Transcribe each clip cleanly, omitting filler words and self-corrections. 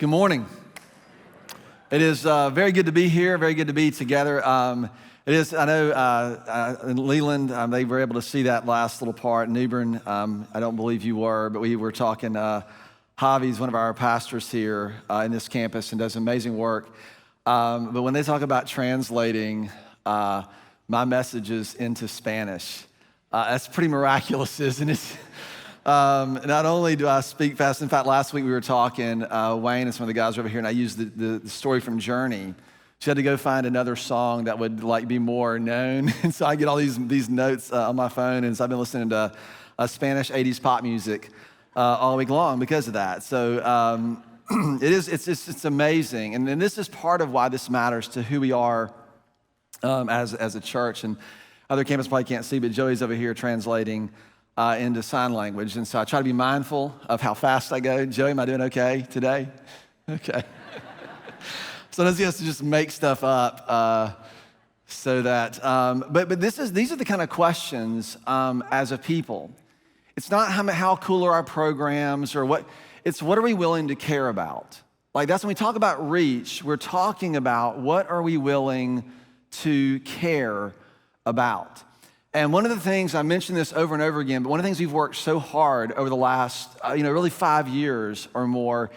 Good morning. It is very good to be here, very good to be together. It is, I know in Leland, they were able to see that last little part. Newbern, I don't believe you were, but we were talking. Javi's one of our pastors here in this campus and does amazing work. But when they talk about translating my messages into Spanish, that's pretty miraculous, isn't it? Not only do I speak fast, in fact, last week we were talking, Wayne and some of the guys over here, and I used the story from Journey. She had to go find another song that would be more known. And so I get all these notes on my phone, and so I've been listening to Spanish 80s pop music all week long because of that. So it's amazing. And this is part of why this matters to who we are as a church. And other campuses probably can't see, but Joey's over here translating into sign language. And so I try to be mindful of how fast I go. Joey, am I doing okay today? Okay. Sometimes he has to just make stuff up so that, but these are the kind of questions as a people. It's not how cool are our programs or it's what are we willing to care about? Like that's when we talk about reach, we're talking about what are we willing to care about. And one of the things, I mentioned this over and over again, but one of the things we've worked so hard over the last, really 5 years or more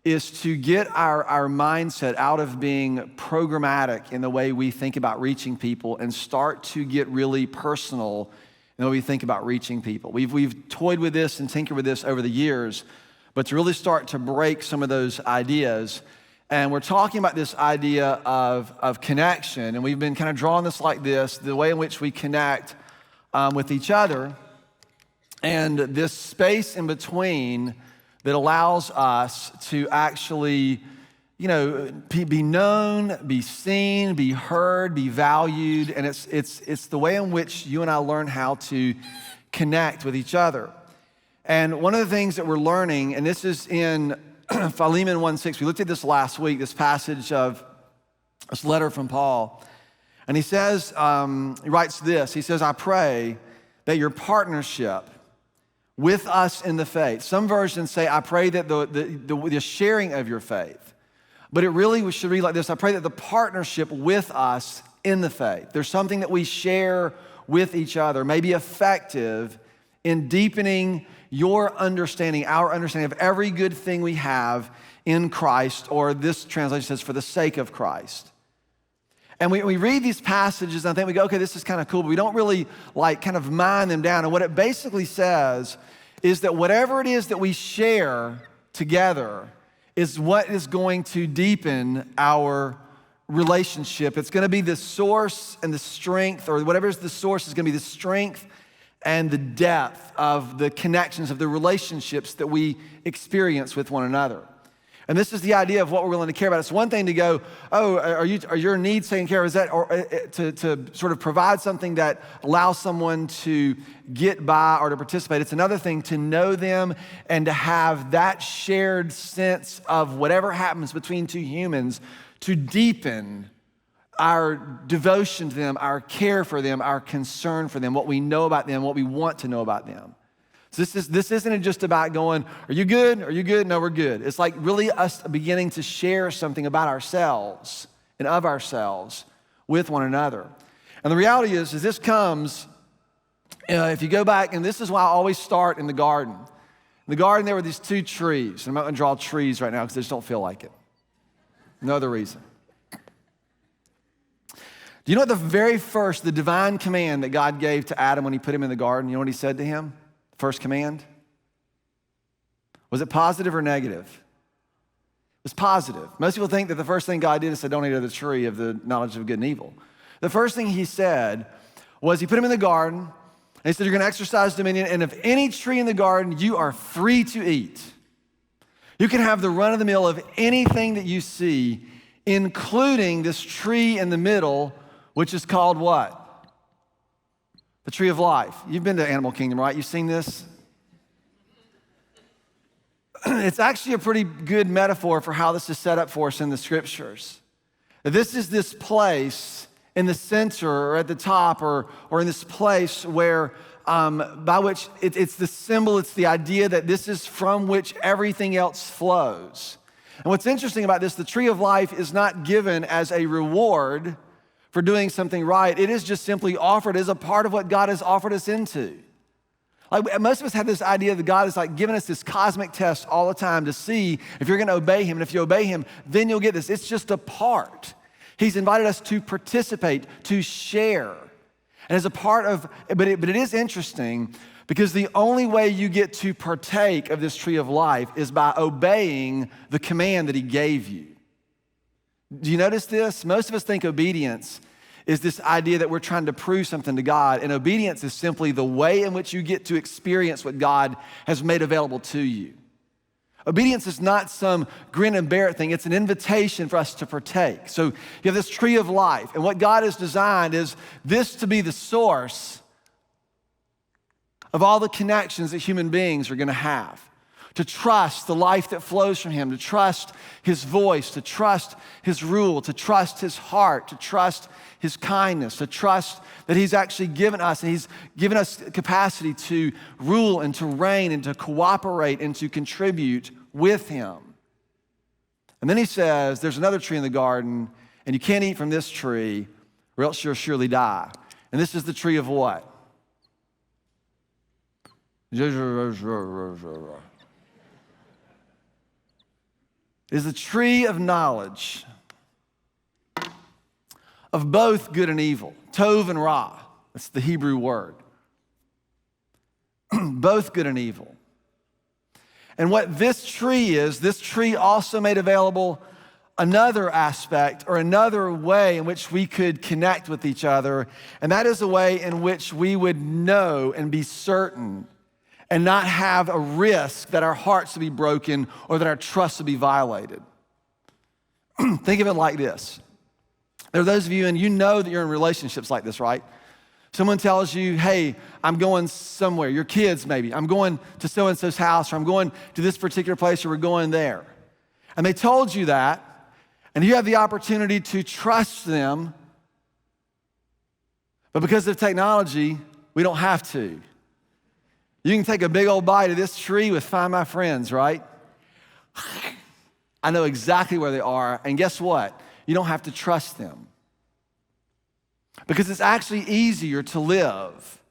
is to get our mindset out of being programmatic in the way we think about reaching people and start to get really personal in the way we think about reaching people. We've toyed with this and tinkered with this over the years, but to really start to break some of those ideas. And we're talking about this idea of connection, and we've been kind of drawing this like this, the way in which we connect with each other, and this space in between that allows us to actually, be known, be seen, be heard, be valued, and it's the way in which you and I learn how to connect with each other. And one of the things that we're learning, and this is in Philemon 1:6, we looked at this last week, this passage of this letter from Paul. And he says, he writes this, he says, I pray that your partnership with us in the faith. Some versions say, I pray that the sharing of your faith. But it really should read like this, I pray that the partnership with us in the faith. There's something that we share with each other may be effective in deepening your understanding, our understanding of every good thing we have in Christ, or this translation says, for the sake of Christ. And we read these passages and I think we go, okay, this is kind of cool, but we don't really kind of mine them down. And what it basically says is that whatever it is that we share together is what is going to deepen our relationship. It's going to be the source and the strength, or whatever is the source is going to be the strength and the depth of the connections, of the relationships that we experience with one another. And this is the idea of what we're willing to care about. It's one thing to go, are your needs taken care of? Is that or to sort of provide something that allows someone to get by or to participate? It's another thing to know them and to have that shared sense of whatever happens between two humans to deepen our devotion to them, our care for them, our concern for them, what we know about them, what we want to know about them. So this isn't just about going, are you good? Are you good? No, we're good. It's like really us beginning to share something about ourselves and of ourselves with one another. And the reality is this comes, if you go back, and this is why I always start in the garden. In the garden, there were these two trees. I'm not going to draw trees right now because I just don't feel like it. No other reason. Do you know what the divine command that God gave to Adam when he put him in the garden, you know what he said to him? First command? Was it positive or negative? It was positive. Most people think that the first thing God did is say, don't eat of the tree of the knowledge of good and evil. The first thing he said was he put him in the garden, and he said, you're going to exercise dominion, and of any tree in the garden, you are free to eat. You can have the run of the mill of anything that you see, including this tree in the middle, which is called what? The tree of life. You've been to Animal Kingdom, right? You've seen this? It's actually a pretty good metaphor for how this is set up for us in the scriptures. This is this place in the center or at the top or in this place where by which it's the symbol, it's the idea that this is from which everything else flows. And what's interesting about this, the tree of life is not given as a reward for doing something right. It is just simply offered as a part of what God has offered us into. Like most of us have this idea that God is like giving us this cosmic test all the time to see if you're gonna obey him, and if you obey him, then you'll get this. It's just a part. He's invited us to participate, to share. And as a part of, but it is interesting because the only way you get to partake of this tree of life is by obeying the command that he gave you. Do you notice this? Most of us think obedience is this idea that we're trying to prove something to God, and obedience is simply the way in which you get to experience what God has made available to you. Obedience is not some grin and bear it thing. It's an invitation for us to partake. So you have this tree of life, and what God has designed is this to be the source of all the connections that human beings are gonna have. To trust the life that flows from him, to trust his voice, to trust his rule, to trust his heart, to trust his kindness, to trust that he's actually given us, and he's given us capacity to rule and to reign and to cooperate and to contribute with him. And then he says, there's another tree in the garden, and you can't eat from this tree or else you'll surely die. And this is the tree of what? Is the tree of knowledge of both good and evil. Tov and Ra, that's the Hebrew word. Both good and evil. And what this tree is, this tree also made available another aspect or another way in which we could connect with each other, and that is a way in which we would know and be certain and not have a risk that our hearts will be broken or that our trust will be violated. Think of it like this. There are those of you, and you know that you're in relationships like this, right? Someone tells you, hey, I'm going somewhere. Your kids maybe. I'm going to so-and-so's house, or I'm going to this particular place, or we're going there. And they told you that, and you have the opportunity to trust them, but because of technology, we don't have to. You can take a big old bite of this tree with Find My Friends, right? I know exactly where they are, and guess what? You don't have to trust them. Because it's actually easier to live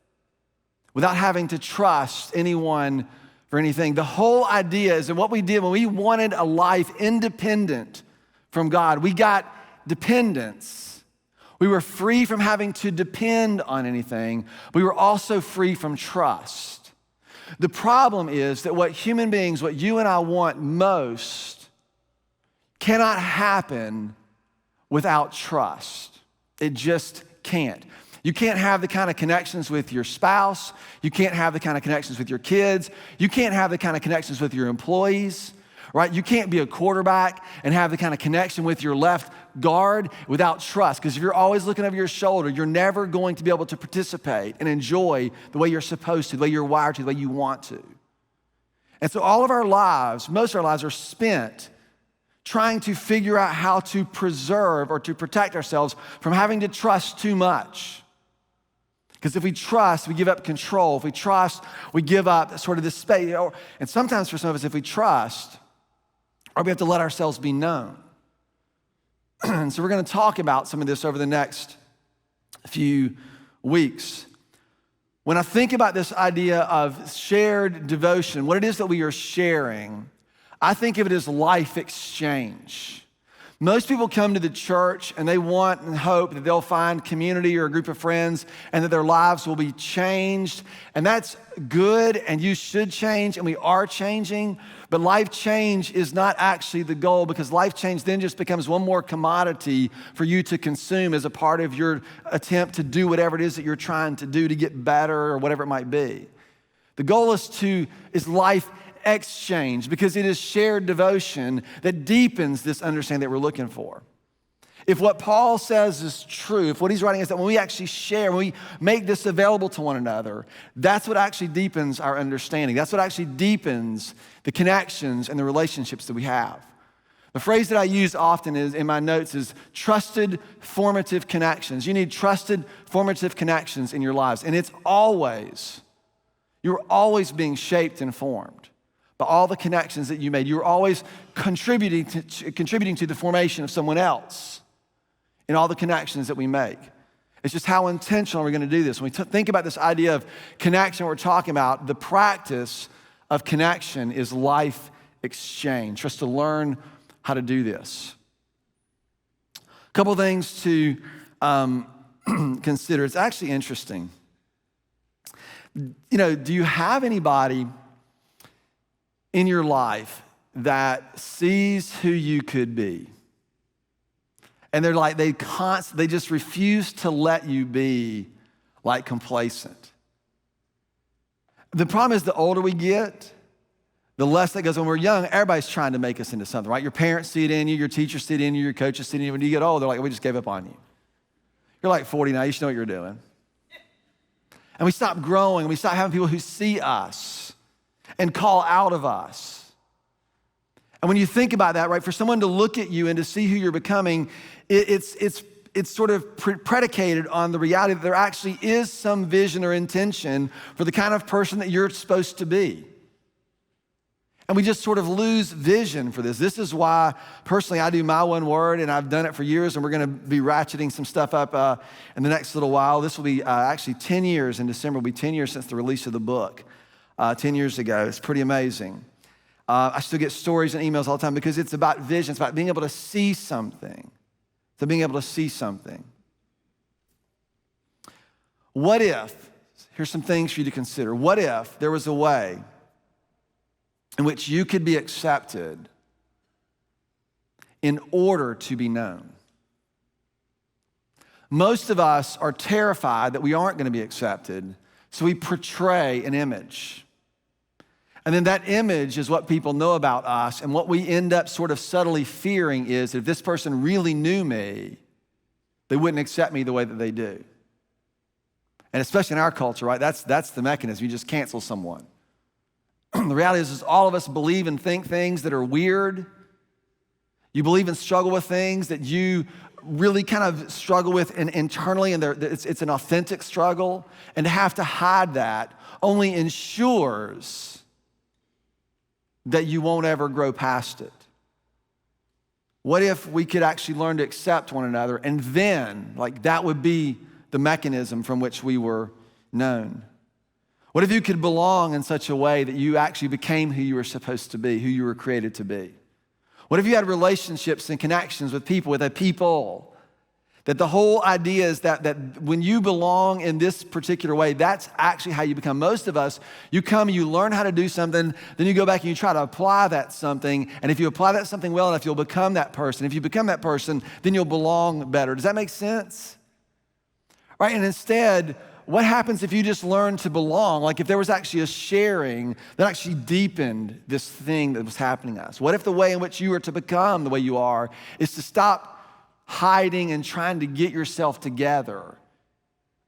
without having to trust anyone for anything. The whole idea is that what we did when we wanted a life independent from God, we got dependence. We were free from having to depend on anything. We were also free from trust. The problem is that what human beings, what you and I want most, cannot happen without trust. It just can't. You can't have the kind of connections with your spouse. You can't have the kind of connections with your kids. You can't have the kind of connections with your employees, right? You can't be a quarterback and have the kind of connection with your left guard without trust. Because if you're always looking over your shoulder, you're never going to be able to participate and enjoy the way you're supposed to, the way you're wired to, the way you want to. And so all of our lives, most of our lives are spent trying to figure out how to preserve or to protect ourselves from having to trust too much. Because if we trust, we give up control. If we trust, we give up sort of this space. And sometimes for some of us, if we trust, or we have to let ourselves be known. And so we're going to talk about some of this over the next few weeks. When I think about this idea of shared devotion, what it is that we are sharing, I think of it as life exchange. Most people come to the church and they want and hope that they'll find community or a group of friends and that their lives will be changed. And that's good, and you should change, and we are changing. But life change is not actually the goal, because life change then just becomes one more commodity for you to consume as a part of your attempt to do whatever it is that you're trying to do to get better or whatever it might be. The goal is life exchange, because it is shared devotion that deepens this understanding that we're looking for. If what Paul says is true, if what he's writing is that when we actually share, when we make this available to one another, that's what actually deepens our understanding. That's what actually deepens the connections and the relationships that we have. The phrase that I use often is in my notes is trusted formative connections. You need trusted formative connections in your lives, and you're always being shaped and formed by all the connections that you made. You were always contributing to the formation of someone else in all the connections that we make. It's just how intentional we're going to do this. When we think about this idea of connection, we're talking about the practice of connection is life exchange. For us to learn how to do this. A couple things to consider. It's actually interesting. You know, do you have anybody in your life that sees who you could be? And they're like, they just refuse to let you be like complacent. The problem is the older we get, the less that goes. When we're young, everybody's trying to make us into something, right? Your parents see it in you, your teachers see it in you, your coaches see it in you. When you get old, they're like, we just gave up on you. You're like 40 now, you should know what you're doing. And we stop growing, we stop having people who see us and call out of us. And when you think about that, right, for someone to look at you and to see who you're becoming, it's sort of predicated on the reality that there actually is some vision or intention for the kind of person that you're supposed to be. And we just sort of lose vision for this. This is why, personally, I do my one word, and I've done it for years, and we're going to be ratcheting some stuff up in the next little while. This will be actually 10 years in December. Will be 10 years since the release of the book, 10 years ago. It's pretty amazing. I still get stories and emails all the time because it's about vision. It's about being able to see something. To being able to see something. What if, here's some things for you to consider. What if there was a way in which you could be accepted in order to be known? Most of us are terrified that we aren't going to be accepted, so we portray an image. And then that image is what people know about us, and what we end up sort of subtly fearing is if this person really knew me, they wouldn't accept me the way that they do. And especially in our culture, right? That's the mechanism. You just cancel someone. The reality is all of us believe and think things that are weird. You believe and struggle with things that you really kind of struggle with internally, and it's an authentic struggle. And to have to hide that only ensures that you won't ever grow past it. What if we could actually learn to accept one another, and then, like, that would be the mechanism from which we were known? What if you could belong in such a way that you actually became who you were supposed to be, who you were created to be? What if you had relationships and connections with people, that the whole idea is that when you belong in this particular way, that's actually how you become. Most of us, you come, you learn how to do something, then you go back and you try to apply that something, and if you apply that something well enough, you'll become that person. If you become that person, then you'll belong better. Does that make sense? Right, and instead, what happens if you just learn to belong? Like if there was actually a sharing that actually deepened this thing that was happening to us? What if the way in which you are to become the way you are is to stop hiding and trying to get yourself together,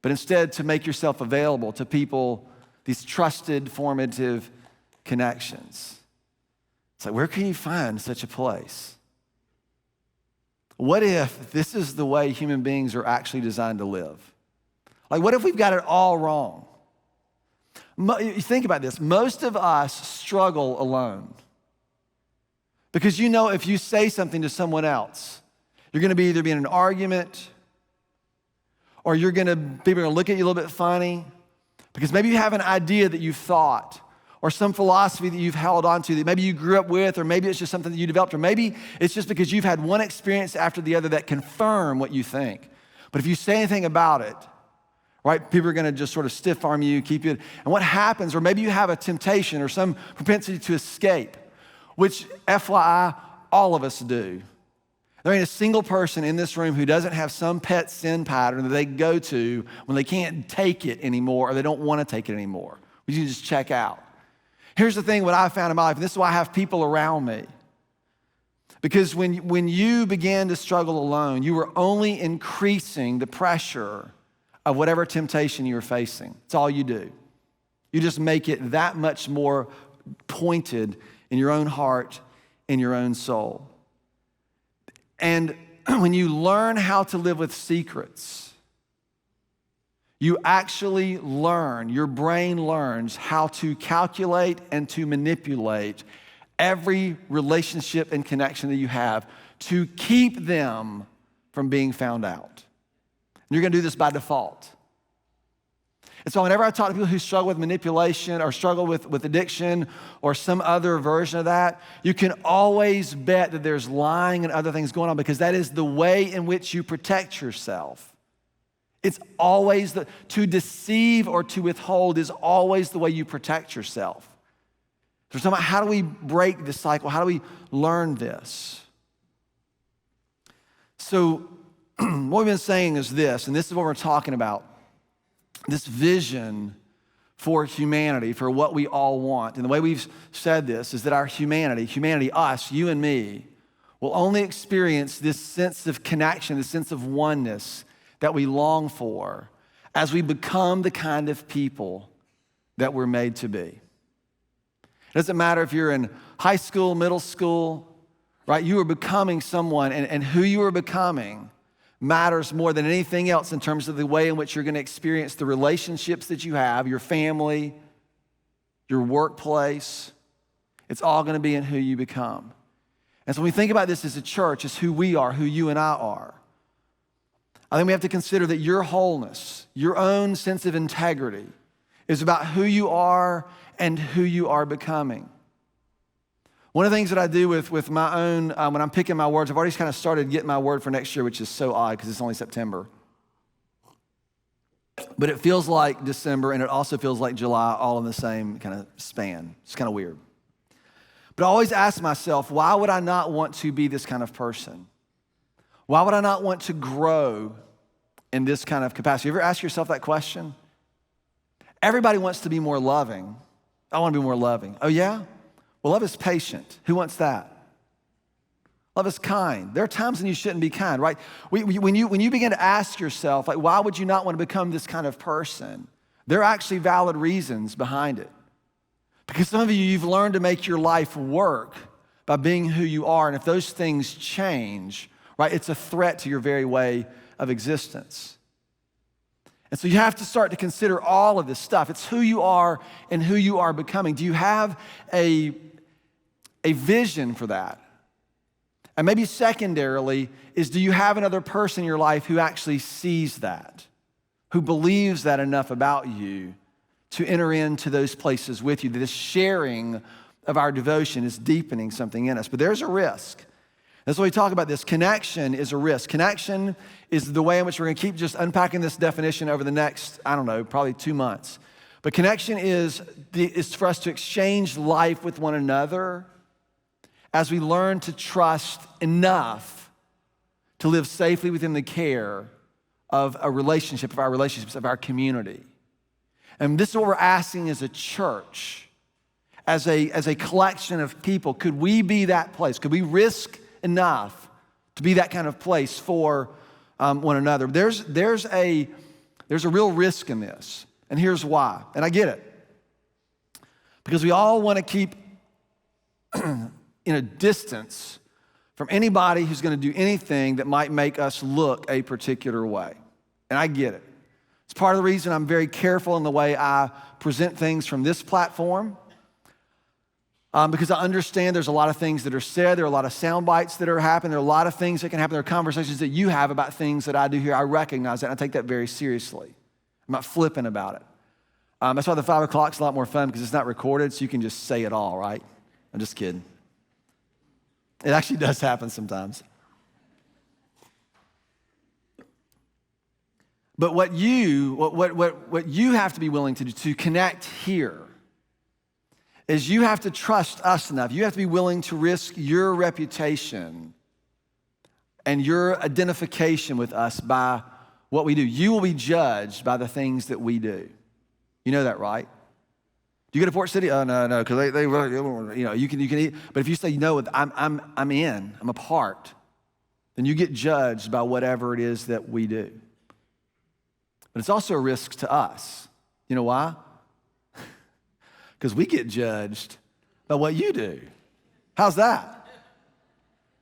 but instead to make yourself available to people, these trusted, formative connections? It's like, where can you find such a place? What if this is the way human beings are actually designed to live? Like, what if we've got it all wrong? You think about this. Most of us struggle alone. Because you know if you say something to someone else, you're going to be either be in an argument, or people are going to look at you a little bit funny, because maybe you have an idea that you've thought, or some philosophy that you've held on to that maybe you grew up with, or maybe it's just something that you developed, or maybe it's just because you've had one experience after the other that confirm what you think. But if you say anything about it, right, people are going to just sort of stiff-arm you, keep you. And what happens, or maybe you have a temptation or some propensity to escape, which, FYI, all of us do. There ain't a single person in this room who doesn't have some pet sin pattern that they go to when they can't take it anymore, or they don't want to take it anymore. You can just check out. Here's the thing, what I found in my life, and this is why I have people around me. Because when you began to struggle alone, you were only increasing the pressure of whatever temptation you were facing. It's all you do. You just make it that much more pointed in your own heart, in your own soul. And when you learn how to live with secrets, You actually learn, your brain learns how to calculate and to manipulate every relationship and connection that you have to keep them from being found out. And you're gonna do this by default. And so whenever I talk to people who struggle with manipulation or struggle with addiction or some other version of that, you can always bet that there's lying and other things going on, because that is the way in which you protect yourself. It's always to deceive or to withhold is always the way you protect yourself. So we're talking about how do we break this cycle? How do we learn this? So what we've been saying is this, and this is what we're talking about. This vision for humanity, for what we all want. And the way we've said this is that our humanity, us, you and me, will only experience this sense of connection, this sense of oneness that we long for as we become the kind of people that we're made to be. It doesn't matter if you're in high school, middle school, right? You are becoming someone, and who you are becoming matters more than anything else in terms of the way in which you're going to experience the relationships that you have, your family, your workplace. It's all going to be in who you become. And so when we think about this as a church, it's who we are, who you and I are. I think we have to consider that your wholeness, your own sense of integrity, is about who you are and who you are becoming. One of the things that I do with my own, when I'm picking my words, I've already kind of started getting my word for next year, which is so odd because it's only September. But it feels like December, and it also feels like July, all in the same kind of span. It's kind of weird. But I always ask myself, why would I not want to be this kind of person? Why would I not want to grow in this kind of capacity? You ever ask yourself that question? Everybody wants to be more loving. I want to be more loving. Oh, yeah? Well, love is patient. Who wants that? Love is kind. There are times when you shouldn't be kind, right? When you begin to ask yourself, like, why would you not want to become this kind of person? There are actually valid reasons behind it. Because some of you, you've learned to make your life work by being who you are. And if those things change, right, it's a threat to your very way of existence. And so you have to start to consider all of this stuff. It's who you are and who you are becoming. Do you have a vision for that? And maybe secondarily is, do you have another person in your life who actually sees that, who believes that enough about you to enter into those places with you? That this sharing of our devotion is deepening something in us. But there's a risk. That's why we talk about this. Connection is a risk. Connection is the way in which we're going to keep just unpacking this definition over the next, probably 2 months. But connection is for us to exchange life with one another as we learn to trust enough to live safely within the care of a relationship, of our relationships, of our community. And this is what we're asking as a church, as a collection of people. Could we be that place? Could we risk enough to be that kind of place for one another? There's a real risk in this, and here's why. And I get it. Because we all want to keep in a distance from anybody who's going to do anything that might make us look a particular way. And I get it. It's part of the reason I'm very careful in the way I present things from this platform. Because I understand there's a lot of things that are said, there are a lot of sound bites that are happening, there are a lot of things that can happen, there are conversations that you have about things that I do here. I recognize that, and I take that very seriously. I'm not flippant about it. That's why the 5 o'clock's a lot more fun, because it's not recorded, so you can just say it all, right? I'm just kidding. It actually does happen sometimes. But what you have to be willing to do to connect here is you have to trust us enough. You have to be willing to risk your reputation and your identification with us by what we do. You will be judged by the things that we do. You know that, right? Do you go to Port City? Oh, no, because they you can eat. But if you say, I'm in, I'm a part, then you get judged by whatever it is that we do. But it's also a risk to us. You know why? Because we get judged by what you do. How's that?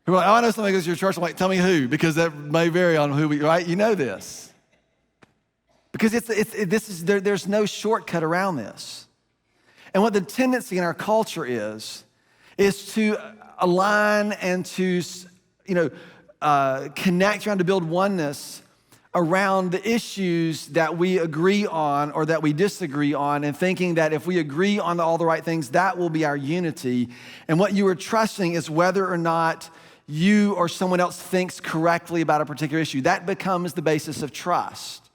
People are like, I know somebody goes to your church. I'm like, tell me who, because that may vary on who we, right? You know this. Because there's no shortcut around this. And what the tendency in our culture is to align and to, connect around, to build oneness around the issues that we agree on or that we disagree on, and thinking that if we agree on all the right things, that will be our unity. And what you are trusting is whether or not you or someone else thinks correctly about a particular issue. That becomes the basis of trust.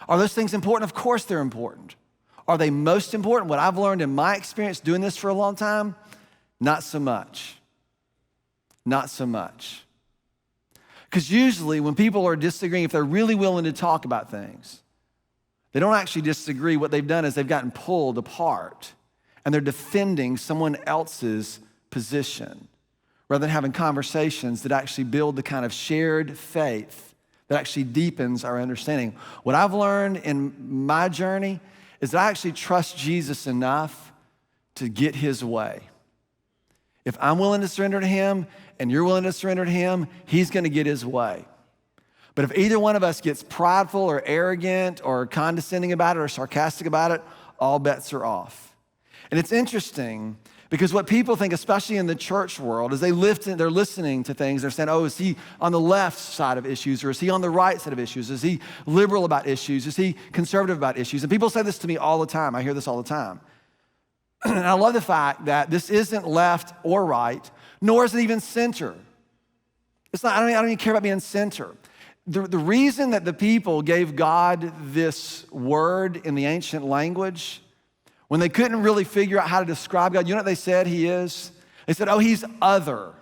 Are those things important? Of course they're important. Are they most important? What I've learned in my experience doing this for a long time, not so much. Not so much. Because usually when people are disagreeing, if they're really willing to talk about things, they don't actually disagree. What they've done is they've gotten pulled apart and they're defending someone else's position rather than having conversations that actually build the kind of shared faith that actually deepens our understanding. What I've learned in my journey is that I actually trust Jesus enough to get his way. If I'm willing to surrender to him and you're willing to surrender to him, he's going to get his way. But if either one of us gets prideful or arrogant or condescending about it or sarcastic about it, all bets are off. And it's interesting because what people think, especially in the church world, is they're listening to things. They're saying, oh, is he on the left side of issues, or is he on the right side of issues? Is he liberal about issues? Is he conservative about issues? And people say this to me all the time. I hear this all the time. And I love the fact that this isn't left or right, nor is it even center. It's not. I don't even care about being center. The reason that the people gave God this word in the ancient language, when they couldn't really figure out how to describe God, you know what they said he is? They said, oh, he's other.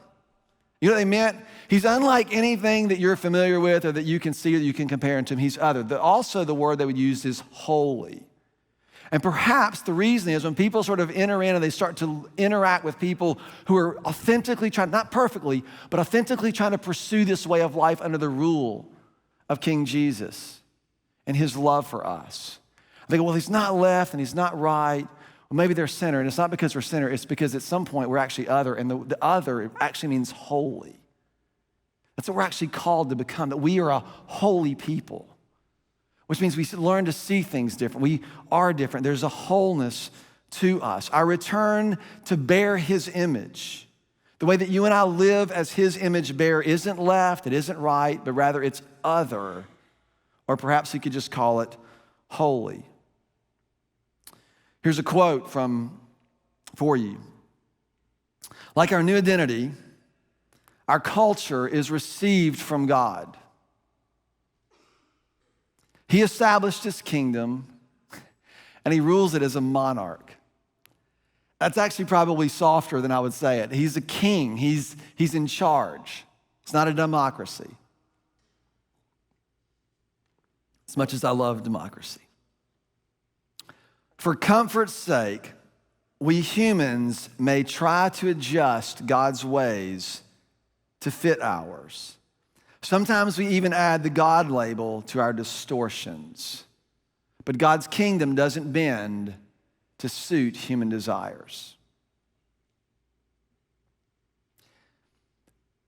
You know what they meant? He's unlike anything that you're familiar with or that you can see or that you can compare him to him. He's other. Also, the word they would use is holy. And perhaps the reason is when people sort of enter in and they start to interact with people who are authentically trying, not perfectly, but authentically trying to pursue this way of life under the rule of King Jesus and his love for us. They go, well, he's not left and he's not right. Well, maybe they're center. And it's not because we're center. It's because at some point we're actually other. And the other actually means holy. That's what we're actually called to become, that we are a holy people. Which means we learn to see things different. We are different. There's a wholeness to us. Our return to bear his image. The way that you and I live as his image bearer isn't left, it isn't right, but rather it's other. Or perhaps you could just call it holy. Here's a quote for you. Like our new identity, our culture is received from God. He established his kingdom, and he rules it as a monarch. That's actually probably softer than I would say it. He's a king. He's in charge. It's not a democracy. As much as I love democracy. For comfort's sake, we humans may try to adjust God's ways to fit ours. Sometimes we even add the God label to our distortions. But God's kingdom doesn't bend to suit human desires.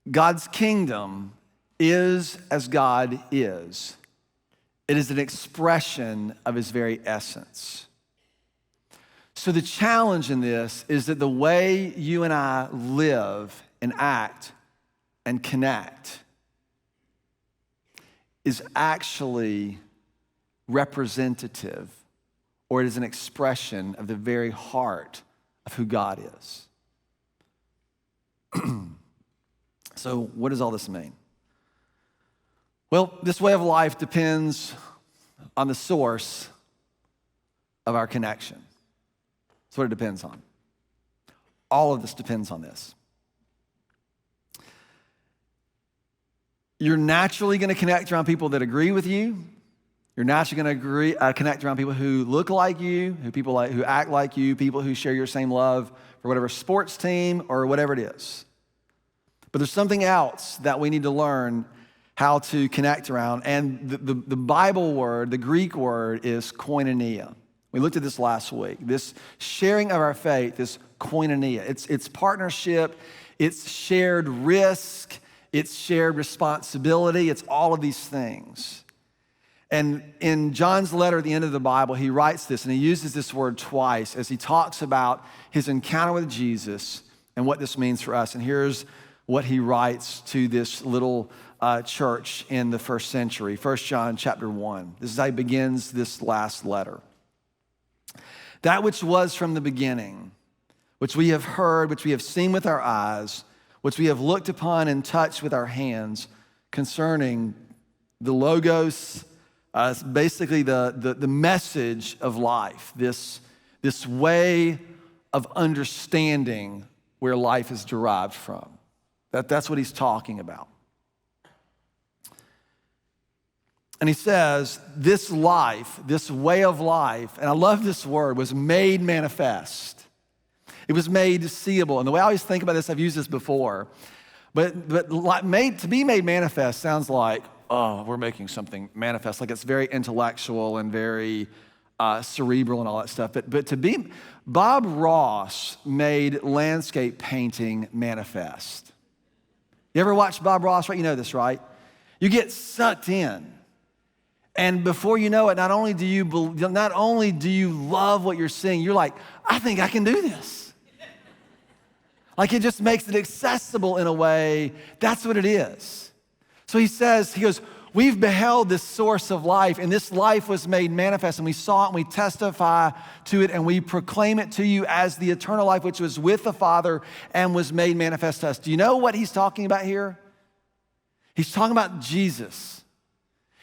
God's kingdom is as God is. It is an expression of his very essence. So the challenge in this is that the way you and I live and act and connect is actually representative, or it is an expression of the very heart of who God is. So what does all this mean? Well, this way of life depends on the source of our connection. That's what it depends on. All of this depends on this. You're naturally going to connect around people that agree with you. You're naturally going to connect around people who look like you, who act like you, people who share your same love for whatever sports team or whatever it is. But there's something else that we need to learn how to connect around. And the Bible word, the Greek word, is koinonia. We looked at this last week. This sharing of our faith is koinonia. It's partnership. It's shared risk. It's shared responsibility. It's all of these things. And in John's letter at the end of the Bible, he writes this, and he uses this word twice as he talks about his encounter with Jesus and what this means for us. And here's what he writes to this little church in the first century, 1 John chapter 1. This is how he begins this last letter. That which was from the beginning, which we have heard, which we have seen with our eyes, which we have looked upon and touched with our hands, concerning the Logos, basically the message of life, this way of understanding where life is derived from. That's what he's talking about. And he says, this life, this way of life, and I love this word, was made manifest. It was made seeable. And the way I always think about this, I've used this before, but to be made manifest sounds like, oh, we're making something manifest, like it's very intellectual and very cerebral and all that stuff. But Bob Ross made landscape painting manifest. You ever watch Bob Ross, right? You know this, right? You get sucked in. And before you know it, not only do you love what you're seeing, you're like, I think I can do this. Like it just makes it accessible in a way. That's what it is. So he goes, we've beheld this source of life, and this life was made manifest, and we saw it, and we testify to it, and we proclaim it to you as the eternal life which was with the Father and was made manifest to us. Do you know what he's talking about here? He's talking about Jesus.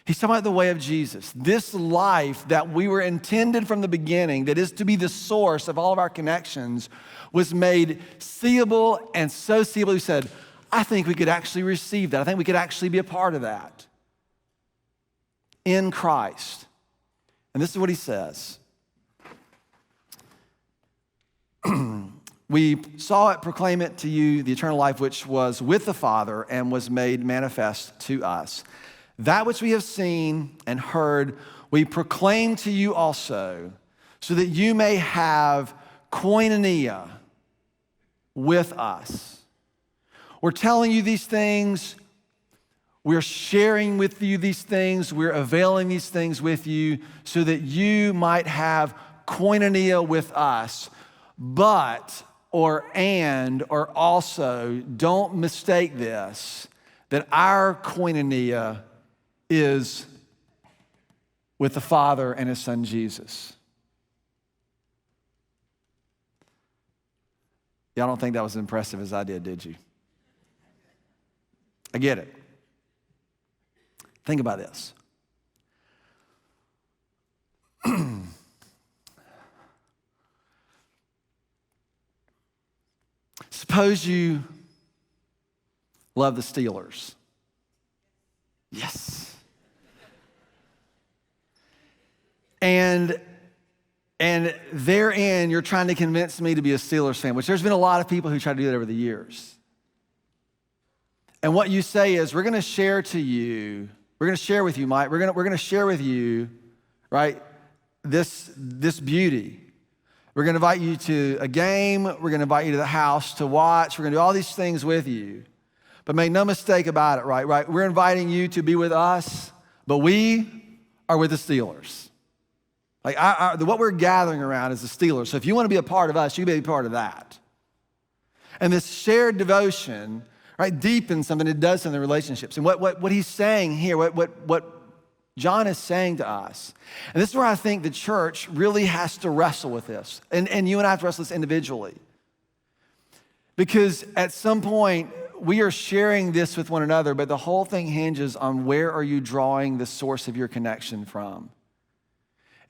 He's talking about the way of Jesus. This life that we were intended from the beginning, that is to be the source of all of our connections, was made seeable, and so seeable, he said, I think we could actually receive that. I think we could actually be a part of that in Christ. And this is what he says. We saw it, proclaim it to you, the eternal life which was with the Father and was made manifest to us. That which we have seen and heard, we proclaim to you also, so that you may have koinonia with us. We're telling you these things. We're sharing with you these things. We're availing these things with you so that you might have koinonia with us. But, or also, don't mistake this, that our koinonia is with the Father and his Son, Jesus. Y'all don't think that was as impressive as I did you? I get it. Think about this. Suppose you love the Steelers. Yes. And therein, you're trying to convince me to be a Steelers fan, which there's been a lot of people who try to do that over the years. And what you say is, we're going to share with you, Mike, we're going to share with you, right, this beauty. We're going to invite you to a game. We're going to invite you to the house to watch. We're going to do all these things with you. But make no mistake about it, right? We're inviting you to be with us, but we are with the Steelers. Like what we're gathering around is the Steelers. So if you want to be a part of us, you be a part of that. And this shared devotion, right, deepens something, it does something in relationships. And what he's saying here, what John is saying to us, and this is where I think the church really has to wrestle with this. And you and I have to wrestle this individually. Because at some point, we are sharing this with one another, but the whole thing hinges on where are you drawing the source of your connection from.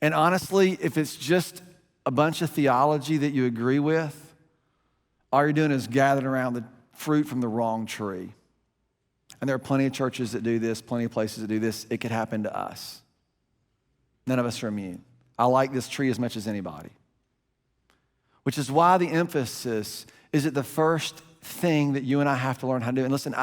And honestly, if it's just a bunch of theology that you agree with, all you're doing is gathering around the fruit from the wrong tree. And there are plenty of churches that do this, plenty of places that do this. It could happen to us. None of us are immune. I like this tree as much as anybody. Which is why the emphasis is at the first thing that you and I have to learn how to do. And listen,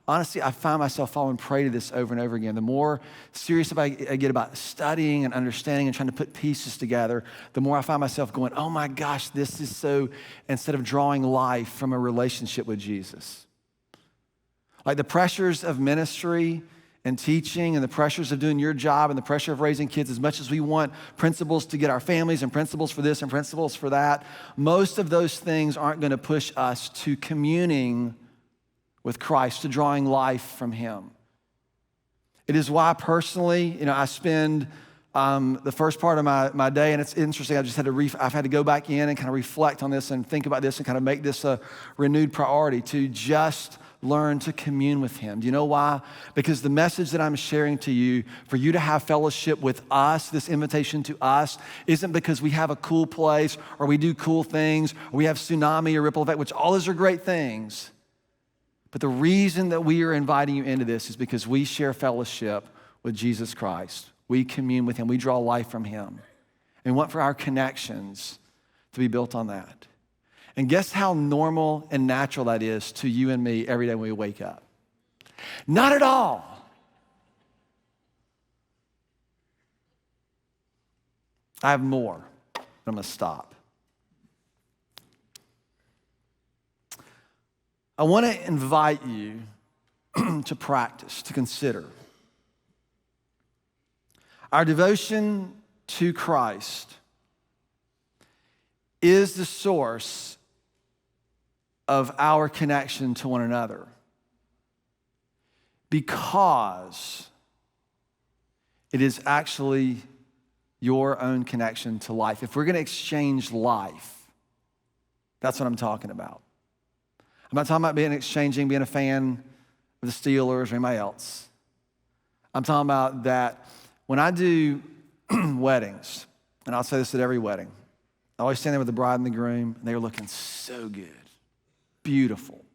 honestly, I find myself falling prey to this over and over again. The more serious I get about studying and understanding and trying to put pieces together, the more I find myself going, oh my gosh, this is so, instead of drawing life from a relationship with Jesus. Like the pressures of ministry and teaching and the pressures of doing your job and the pressure of raising kids, as much as we want principles to get our families and principles for this and principles for that, most of those things aren't going to push us to communing with Christ, to drawing life from him. It is why personally, I spend the first part of my day, and it's interesting, I've had to go back in and kind of reflect on this and think about this and kind of make this a renewed priority to just learn to commune with him. Do you know why? Because the message that I'm sharing to you, for you to have fellowship with us, this invitation to us, isn't because we have a cool place or we do cool things or we have tsunami or ripple effect, which all those are great things. But the reason that we are inviting you into this is because we share fellowship with Jesus Christ. We commune with him. We draw life from him. And we want for our connections to be built on that. And guess how normal and natural that is to you and me every day when we wake up? Not at all. I have more, but I'm going to stop. I want to invite you to practice, to consider. Our devotion to Christ is the source of our connection to one another, because it is actually your own connection to life. If we're going to exchange life, that's what I'm talking about. I'm not talking about being a fan of the Steelers or anybody else. I'm talking about that when I do weddings, and I'll say this at every wedding, I always stand there with the bride and the groom, and they were looking so good, beautiful.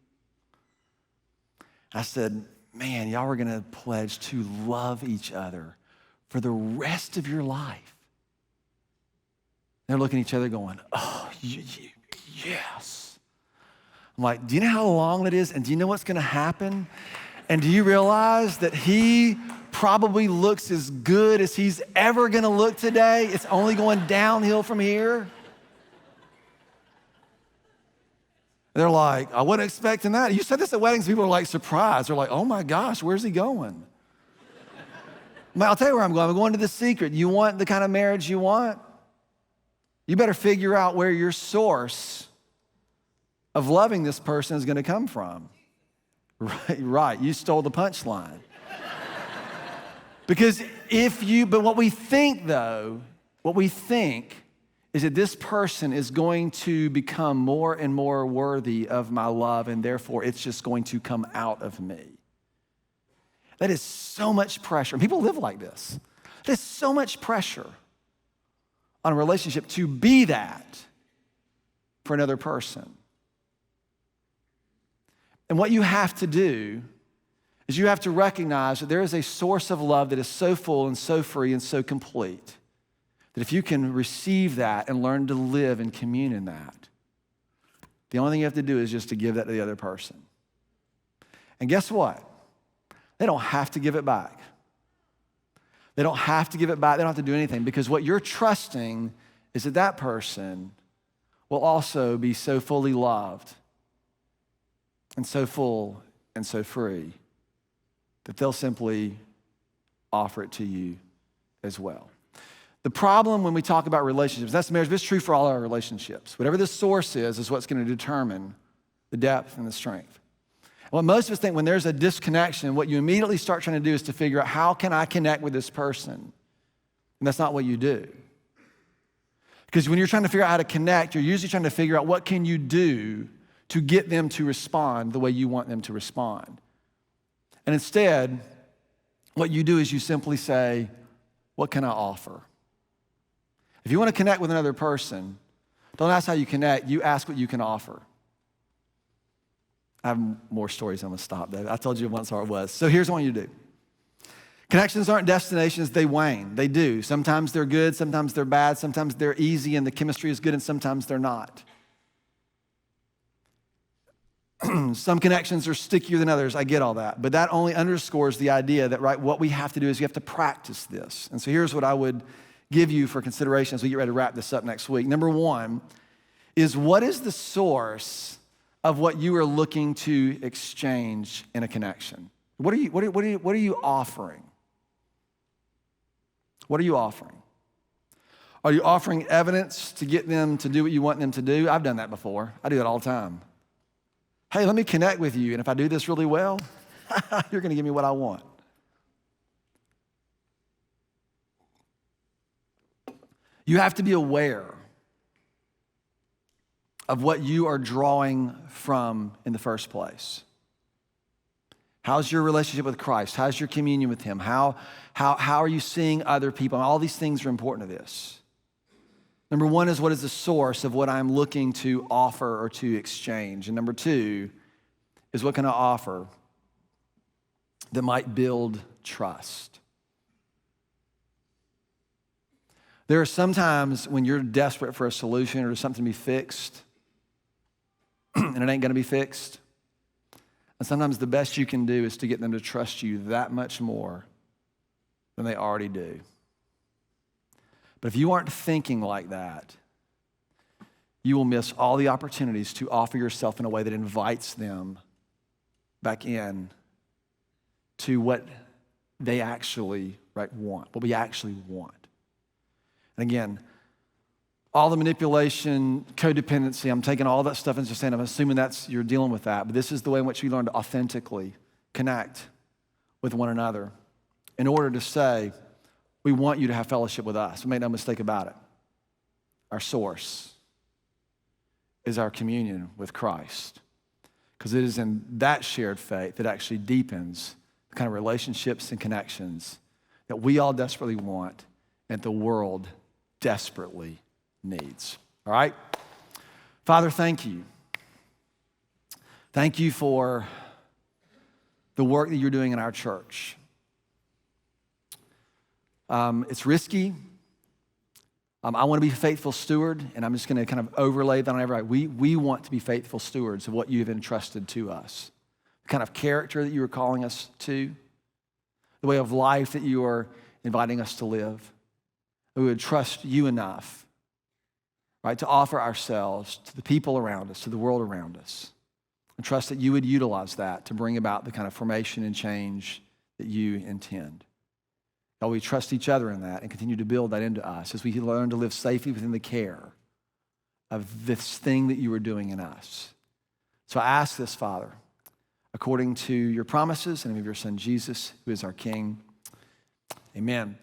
I said, man, y'all are going to pledge to love each other for the rest of your life. They're looking at each other going, oh, yes. I'm like, do you know how long that is? And do you know what's going to happen? And do you realize that he probably looks as good as he's ever going to look today? It's only going downhill from here. They're like, I wasn't expecting that. You said this at weddings, people are like surprised. They're like, oh my gosh, where's he going? I'll tell you where I'm going. I'm going to the secret. You want the kind of marriage you want? You better figure out where your source of loving this person is going to come from. Right. You stole the punchline. Because but what we think is that this person is going to become more and more worthy of my love, and therefore it's just going to come out of me. That is so much pressure. And people live like this. There's so much pressure on a relationship to be that for another person. And what you have to do is you have to recognize that there is a source of love that is so full and so free and so complete that if you can receive that and learn to live and commune in that, the only thing you have to do is just to give that to the other person. And guess what? They don't have to give it back. They don't have to give it back. They don't have to do anything, because what you're trusting is that that person will also be so fully loved and so full and so free that they'll simply offer it to you as well. The problem when we talk about relationships, that's marriage, but it's true for all our relationships. Whatever the source is what's going to determine the depth and the strength. And what most of us think, when there's a disconnection, what you immediately start trying to do is to figure out, how can I connect with this person? And that's not what you do. Because when you're trying to figure out how to connect, you're usually trying to figure out what can you do to get them to respond the way you want them to respond. And instead, what you do is you simply say, what can I offer? If you want to connect with another person, don't ask how you connect, you ask what you can offer. I have more stories, I'm going to stop there. I told you once how it was. So here's what you do. Connections aren't destinations, they wane. They do. Sometimes they're good, sometimes they're bad, sometimes they're easy and the chemistry is good, and sometimes they're not. Some connections are stickier than others, I get all that. But that only underscores the idea that, right, what we have to do is we have to practice this. And so here's what I would give you for consideration as we get ready to wrap this up next week. Number one is, what is the source of what you are looking to exchange in a connection? What are you offering? What are you offering? Are you offering evidence to get them to do what you want them to do? I've done that before. I do that all the time. Hey, let me connect with you, and if I do this really well, you're going to give me what I want. You have to be aware of what you are drawing from in the first place. How's your relationship with Christ? How's your communion with him? How are you seeing other people? All these things are important to this. Number one is, what is the source of what I'm looking to offer or to exchange? And number two is, what can I offer that might build trust? There are some times when you're desperate for a solution or something to be fixed, and it ain't gonna be fixed. And sometimes the best you can do is to get them to trust you that much more than they already do. But if you aren't thinking like that, you will miss all the opportunities to offer yourself in a way that invites them back in to what they actually want, what we actually want. And again, all the manipulation, codependency, I'm taking all that stuff and just saying, I'm assuming you're dealing with that, but this is the way in which we learn to authentically connect with one another in order to say, we want you to have fellowship with us. Make no mistake about it. Our source is our communion with Christ, because it is in that shared faith that actually deepens the kind of relationships and connections that we all desperately want and the world desperately needs. All right? Father, thank you. Thank you for the work that you're doing in our church. It's risky. I want to be a faithful steward, and I'm just going to kind of overlay that on everybody. We want to be faithful stewards of what you've entrusted to us. The kind of character that you are calling us to, the way of life that you are inviting us to live. That we would trust you enough, right, to offer ourselves to the people around us, to the world around us, and trust that you would utilize that to bring about the kind of formation and change that you intend. God, we trust each other in that and continue to build that into us as we learn to live safely within the care of this thing that you are doing in us. So I ask this, Father, according to your promises and of your Son, Jesus, who is our King. Amen.